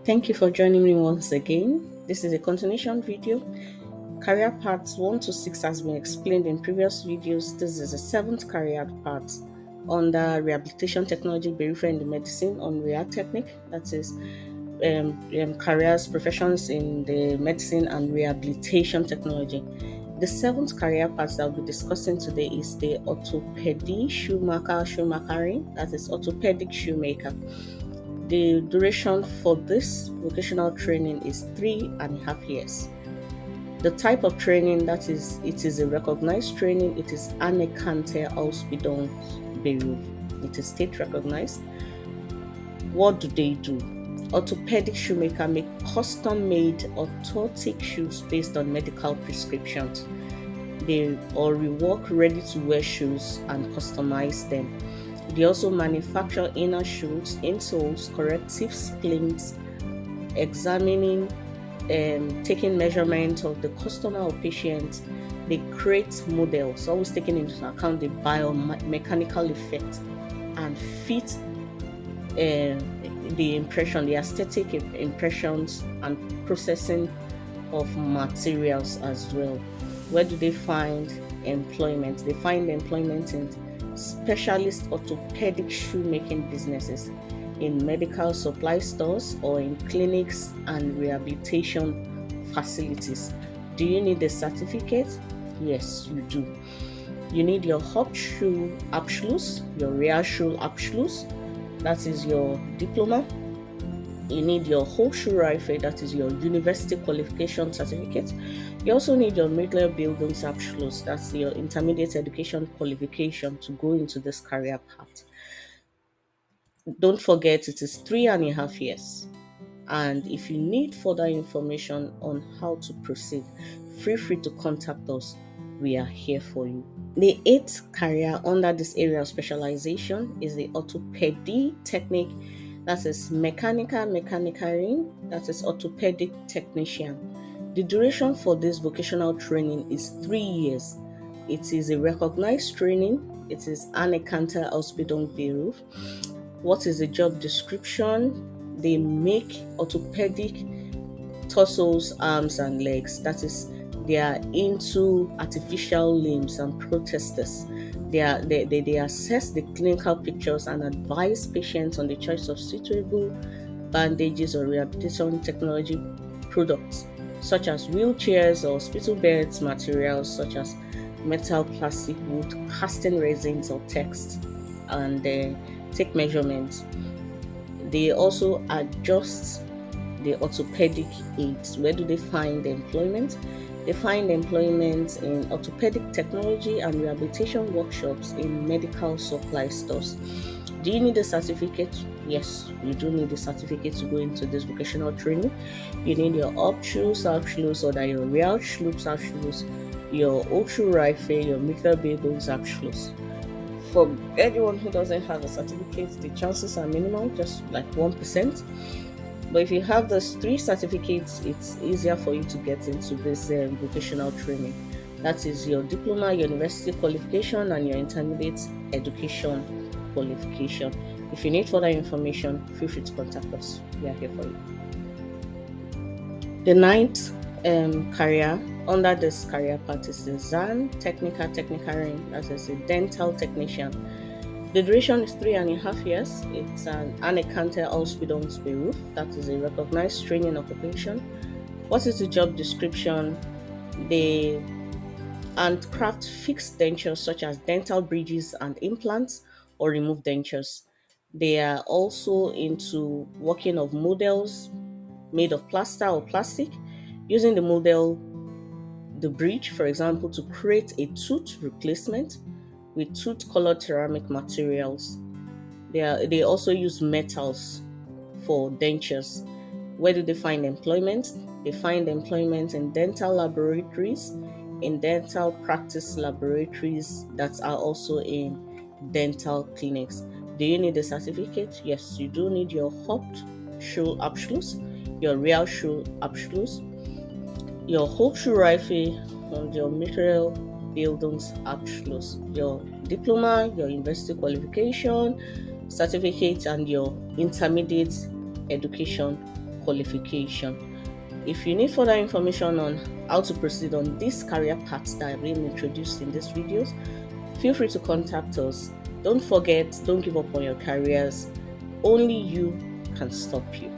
Thank you for joining me once again. This is a continuation video. Career parts 1 to 6 has been explained in previous videos. This is the 7th career part under Rehabilitation Technology, Berufia in the Medicine on Rehab Technique. That is careers, professions in the medicine and rehabilitation technology. The 7th career part that we'll be discussing today is the orthopedic shoemakering, that is orthopedic shoemaker. The duration for this vocational training is 3.5 years. The type of training, that is, it is a recognized training. It is Anerkannte Ausbildung. It is state recognized. What do they do? Orthopedic shoemaker make custom-made orthotic shoes based on medical prescriptions. They rework ready-to-wear shoes and customize them. They also manufacture inner shoes, insoles, corrective splints, examining taking measurement of the customer or patient. They create models, always taking into account the biomechanical effect, and fit the impression, the aesthetic impressions, and processing of materials as well. Where do they find employment? They find employment in specialist orthopedic shoemaking businesses, in medical supply stores, or in clinics and rehabilitation facilities. Do you need a certificate? Yes, you do. You need your Hauptschulabschluss, your Realschulabschluss, that is your diploma. You need your Hochschulreife, that is your university qualification certificate. You also need your Bildungsabschluss, that's your intermediate education qualification to go into this career path. Don't forget, it is 3.5 years. And if you need further information on how to proceed, feel free to contact us. We are here for you. The 8th career under this area of specialization is the Orthopedietechnik, that is Mechanikering, that is orthopedic technician. The duration for this vocational training is 3 years. It is a recognized training. It is Anerkannte Ausbildung. What is the job description? They make orthopedic torsos, arms, and legs. That is, they are into artificial limbs and prostheses. They assess the clinical pictures and advise patients on the choice of suitable bandages or rehabilitation technology products, such as wheelchairs or hospital beds, materials such as metal, plastic, wood, casting resins or text, and take measurements. They also adjust the orthopedic aids. Where do they find employment? They find employment in orthopedic technology and rehabilitation workshops in medical supply stores. Do you need a certificate? Yes, you do need a certificate to go into this vocational training. You need your Hauptschulabschluss or your Realschulabschluss, your Hochschulreife, your Bildungsabschluss. For anyone who doesn't have a certificate, the chances are minimal, just like 1%. But if you have those 3 certificates, it's easier for you to get into this vocational training. That is your diploma, your university qualification, and your intermediate education qualification. If you need further information, feel free to contact us. We are here for you. The 9th career under this career path is the Technikering, that is a dental technician. The duration is 3.5 years. It's an Anerkannte Ausbildungsberuf, that is a recognized training occupation. What is the job description? They handcraft fixed dentures such as dental bridges and implants, or remove dentures. They are also into working of models made of plaster or plastic, using the model, the bridge, for example, to create a tooth replacement with tooth-colored ceramic materials. They also use metals for dentures. Where do they find employment? They find employment in dental laboratories, in dental practice laboratories that are also in dental clinics. Do you need a certificate? Yes, you do need your Hauptschulabschluss, your Realschulabschluss, your Hochschulreife, and your Bildungsabschluss, your diploma, your university qualification certificate, and your intermediate education qualification. If you need further information on how to proceed on these career paths that have been introduced in these videos, feel free to contact us. Don't forget, don't give up on your careers. Only you can stop you.